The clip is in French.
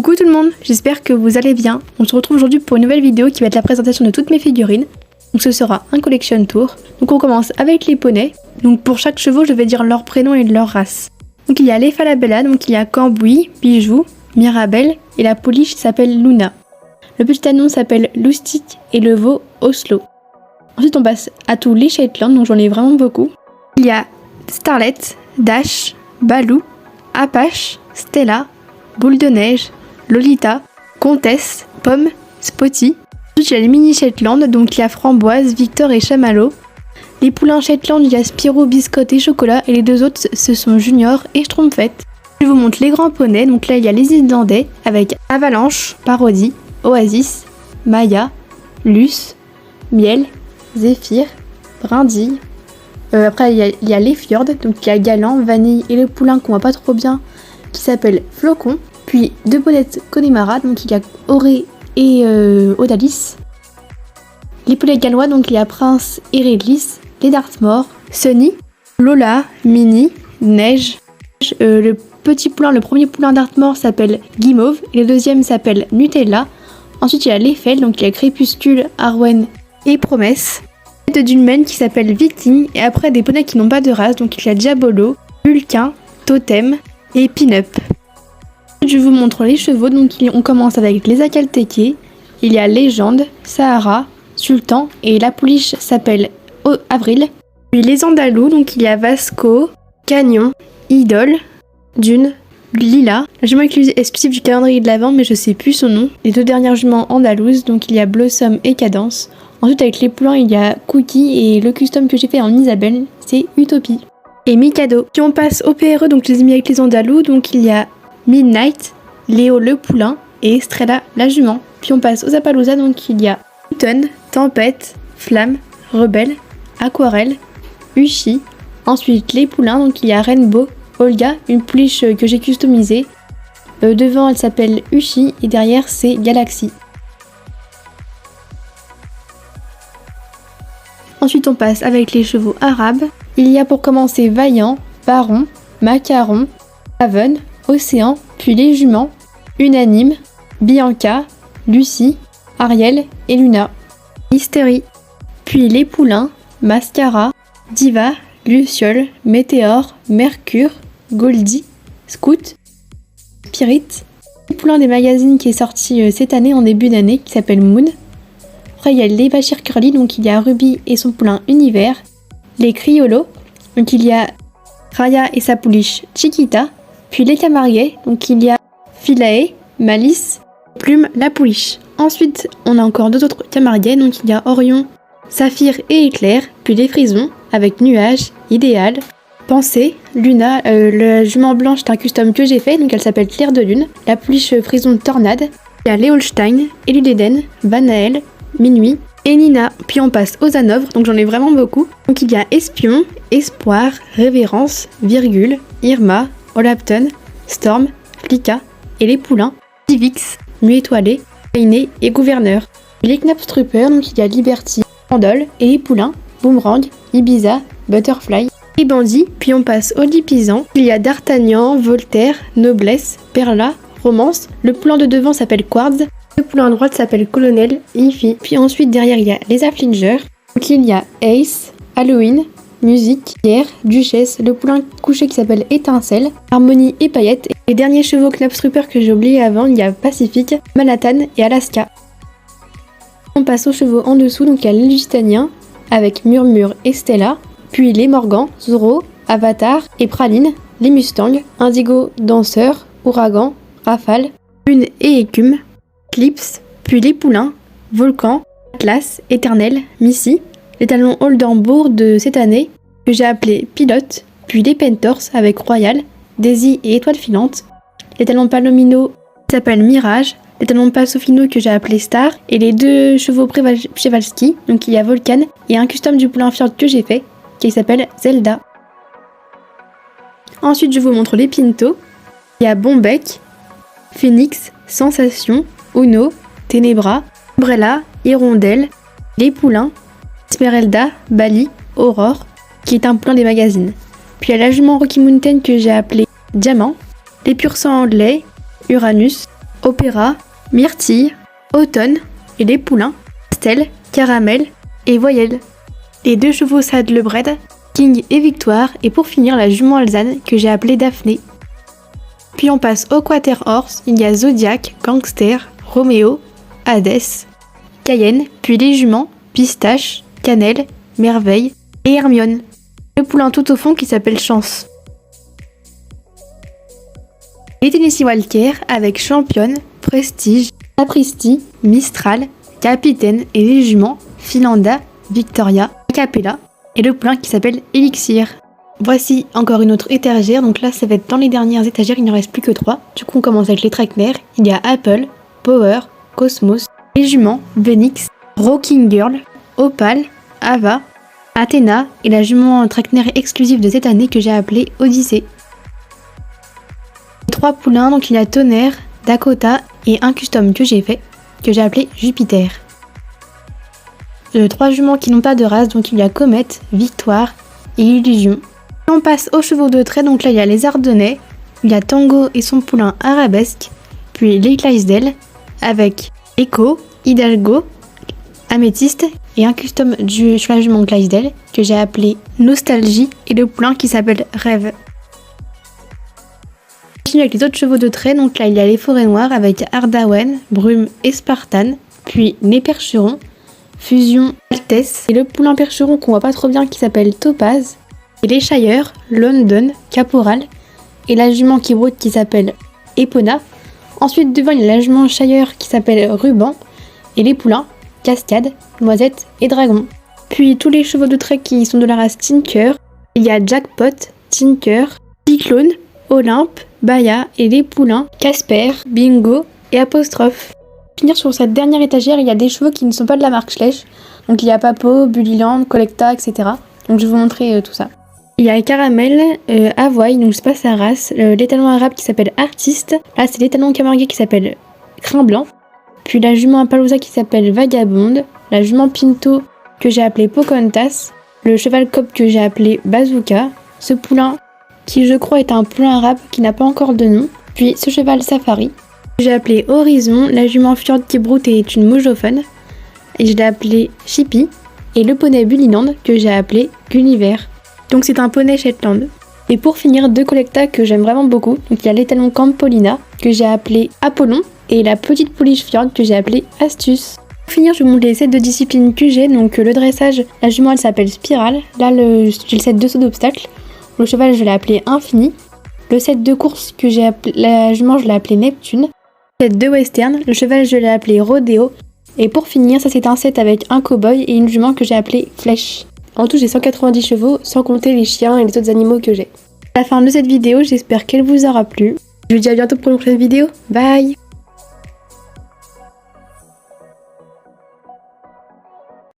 Coucou tout le monde, j'espère que vous allez bien. On se retrouve aujourd'hui pour une nouvelle vidéo qui va être la présentation de toutes mes figurines. Donc ce sera un collection tour. Donc on commence avec les poneys. Donc pour chaque chevaux, je vais dire leur prénom et leur race. Donc il y a les Falabella, donc il y a Cambouis, Bijou, Mirabelle et la pouliche s'appelle Luna. Le petit anon s'appelle Loustic et le veau Oslo. Ensuite on passe à tous les Shetland, donc j'en ai vraiment beaucoup. Il y a Starlet, Dash, Balou, Apache, Stella, Boule de Neige, Lolita, Comtesse, Pomme, Spotty. Ensuite il y a les mini Shetland, donc il y a Framboise, Victor et Chamallow. Les poulains Shetland, il y a Spirou, Biscotte et Chocolat, et les deux autres ce sont Junior et Schtroumpfette. Je vous montre les grands poneys, donc là il y a les Islandais avec Avalanche, Parodie, Oasis, Maya, Luce, Miel, Zéphyr, Brindille. Après il y a les Fjords, donc il y a Galant, Vanille et le poulain qu'on voit pas trop bien qui s'appelle Flocon. Puis deux ponettes Connemara, donc il y a Auré et Odalis. Les poulets gallois, donc il y a Prince et Réglisse, les Dartmoor, Sunny, Lola, Mini, Neige. Le petit poulain, le premier poulain Dartmoor s'appelle Guimauve et le deuxième s'appelle Nutella. Ensuite il y a l'Eiffel, donc il y a Crépuscule, Arwen et Promesse. De Dulmen qui s'appelle Viking, et après des poneys qui n'ont pas de race, donc il y a Diabolo, Vulcain, Totem et Pin-Up. Je vous montre les chevaux, donc on commence avec les Akalteke, il y a Légende, Sahara, Sultan et la pouliche s'appelle Avril. Puis les Andalous, donc il y a Vasco, Canyon, Idole, Dune, Lila. La jument exclusive du calendrier de l'Avent, mais je sais plus son nom. Les deux dernières juments andalouses, donc il y a Blossom et Cadence. Ensuite avec les poulains il y a Cookie et le custom que j'ai fait en Isabelle, c'est Utopie. Et Mikado. Puis on passe au PRE, donc je les ai mis avec les Andalous, donc il y a Midnight, Léo le poulain et Estrella la jument. Puis on passe aux Appaloosa, donc il y a Newton, Tempête, Flamme, Rebelle, Aquarelle, Uchi. Ensuite les poulains, donc il y a Rainbow, Olga, une pouliche que j'ai customisée. Devant elle s'appelle Uchi et derrière c'est Galaxy. Ensuite on passe avec les chevaux arabes. Il y a pour commencer Vaillant, Baron, Macaron, Haven, Océan, puis les juments, Unanime, Bianca, Lucie, Ariel et Luna. Mystery. Puis les poulains, Mascara, Diva, Luciole, Météore, Mercure, Goldie, Scout, Spirit. Le poulain des magazines qui est sorti cette année en début d'année qui s'appelle Moon. Après il y a les Bachir Curly, donc il y a Ruby et son poulain Univers. Les Criollo, donc il y a Raya et sa pouliche Chiquita. Puis les Camariers, donc il y a Philae, Malice, Plume, la pouliche. Ensuite on a encore deux autres Camariers, donc il y a Orion, Saphir et Éclair. Puis les Frisons avec Nuage, Idéal, Pensée, Luna. La jument blanche c'est un custom que j'ai fait, donc elle s'appelle Claire de Lune. La pouliche Frison Tornade. Il y a les Holstein, Eludeden, Vanael, Minuit et Nina. Puis on passe aux Hanovres, donc j'en ai vraiment beaucoup. Donc il y a Espion, Espoir, Révérence, Virgule, Irma, Olapton, Storm, Flicka et les poulains, Divix, Nuit étoilée, Peiné et Gouverneur. Les Knapstrupper, donc il y a Liberty, Pandole et les poulains, Boomerang, Ibiza, Butterfly et Bandit. Puis on passe aux Lipisans. Il y a D'Artagnan, Voltaire, Noblesse, Perla, Romance. Le poulain de devant s'appelle Quartz. Le poulain à droite s'appelle Colonel et Ify. Puis ensuite derrière il y a les Afflingers. Donc il y a Ace, Halloween, Musique, Pierre, Duchesse, le poulain couché qui s'appelle Étincelle, Harmonie et Paillette. Et les derniers chevaux Knapstrupper que j'ai oublié avant, il y a Pacifique, Manhattan et Alaska. On passe aux chevaux en dessous, donc il y a les Lusitanien avec Murmure et Stella, puis les Morgan, Zoro, Avatar et Praline, les Mustangs, Indigo, Danseur, Ouragan, Rafale, Lune et Écume, Clips, puis les poulains, Volcan, Atlas, Éternel, Missy, les talons Oldenbourg de cette année que j'ai appelé Pilote, puis les Pentors avec Royal, Daisy et Étoile filante, les talons Palomino qui s'appellent Mirage, les talons Pasofino que j'ai appelé Star et les deux chevaux Przewalski, donc il y a Volcan et un custom du poulain Fjord que j'ai fait qui s'appelle Zelda. Ensuite je vous montre les Pinto. Il y a Bombec, Phoenix, Sensation, Uno, Ténébra, Umbrella, Hirondelle, les poulains, Esmeralda, Bali, Aurore, qui est un poulain des magazines. Puis il y a la jument Rocky Mountain que j'ai appelé Diamant, les pur sang anglais, Uranus, Opéra, Myrtille, Automne et les poulains, Pastel, Caramel et Voyelle. Les 2 chevaux Saddlebred, King et Victoire, et pour finir la jument alezane que j'ai appelée Daphné. Puis on passe au Quarter Horse, il y a Zodiac, Gangster, Roméo, Hadès, Cayenne, puis les juments, Pistache, Cannelle, Merveille et Hermione. Le poulain tout au fond qui s'appelle Chance. Les Tennessee Walker avec Championne, Prestige, Sapristi, Mistral, Capitaine et les juments, Philanda, Victoria, Capella et le poulain qui s'appelle Elixir. Voici encore une autre étagère, donc là ça va être dans les dernières étagères, il n'y en reste plus que 3. Du coup on commence avec les traqueners, il y a Apple, Power, Cosmos, les juments, Venix, Rocking Girl, Opal, Ava, Athéna et la jument traquenère exclusive de cette année que j'ai appelée Odyssée. 3 poulains, donc il y a Tonnerre, Dakota et un custom que j'ai fait, que j'ai appelé Jupiter. 3 juments qui n'ont pas de race, donc il y a Comète, Victoire et Illusion. On passe aux chevaux de trait, donc là il y a les Ardennais, il y a Tango et son poulain Arabesque, puis les Clydesdale avec Echo, Hidalgo, Améthyste et un custom sur la jument Clydesdale que j'ai appelé Nostalgie et le poulain qui s'appelle Rêve. On continue avec les autres chevaux de trait, donc là il y a les Forêts Noires avec Ardawen, Brume et Spartan, puis les Percherons, Fusion, Altesse et le poulain Percheron qu'on voit pas trop bien qui s'appelle Topaz, et les Shire, London, Caporal et la jument qui broute qui s'appelle Epona. Ensuite devant il y a la jument Shire qui s'appelle Ruban et les poulains Cascade, Noisette et Dragon. Puis tous les chevaux de trait qui sont de la race Tinker, il y a Jackpot, Tinker, Cyclone, Olympe, Baya et les poulains Casper, Bingo et Apostrophe. Pour finir sur cette dernière étagère, il y a des chevaux qui ne sont pas de la marque Schleich. Donc il y a Papo, Bullyland, Collecta, etc. Donc je vais vous montrer tout ça. Il y a Caramel, Avoy, donc c'est pas sa race, l'étalon arabe qui s'appelle Artiste, là c'est l'étalon camarguais qui s'appelle Crin Blanc, puis la jument Appaloosa qui s'appelle Vagabonde, la jument Pinto que j'ai appelé Pocahontas, le cheval Cobb que j'ai appelé Bazooka, ce poulain qui je crois est un poulain arabe qui n'a pas encore de nom, puis ce cheval Safari que j'ai appelé Horizon, la jument Fjord qui broute et est une mojophone, et je l'ai appelé Chippy, et le poney Bullyland que j'ai appelé Gulliver. Donc c'est un poney Shetland. Et pour finir, 2 collectas que j'aime vraiment beaucoup. Donc il y a l'étalon Campolina que j'ai appelé Apollon et la petite pouliche Fjord que j'ai appelée Astuce. Pour finir, je vous montre les sets de discipline que j'ai. Donc le dressage, la jument elle s'appelle Spirale. Là j'ai le set de saut d'obstacle. Le cheval je l'ai appelé Infini. Le set de course que j'ai appelé, la jument je l'ai appelé Neptune. Le set de western, le cheval je l'ai appelé Rodeo. Et pour finir, ça c'est un set avec un cow-boy et une jument que j'ai appelée Flèche. En tout, j'ai 190 chevaux, sans compter les chiens et les autres animaux que j'ai. À la fin de cette vidéo, j'espère qu'elle vous aura plu. Je vous dis à bientôt pour une prochaine vidéo. Bye!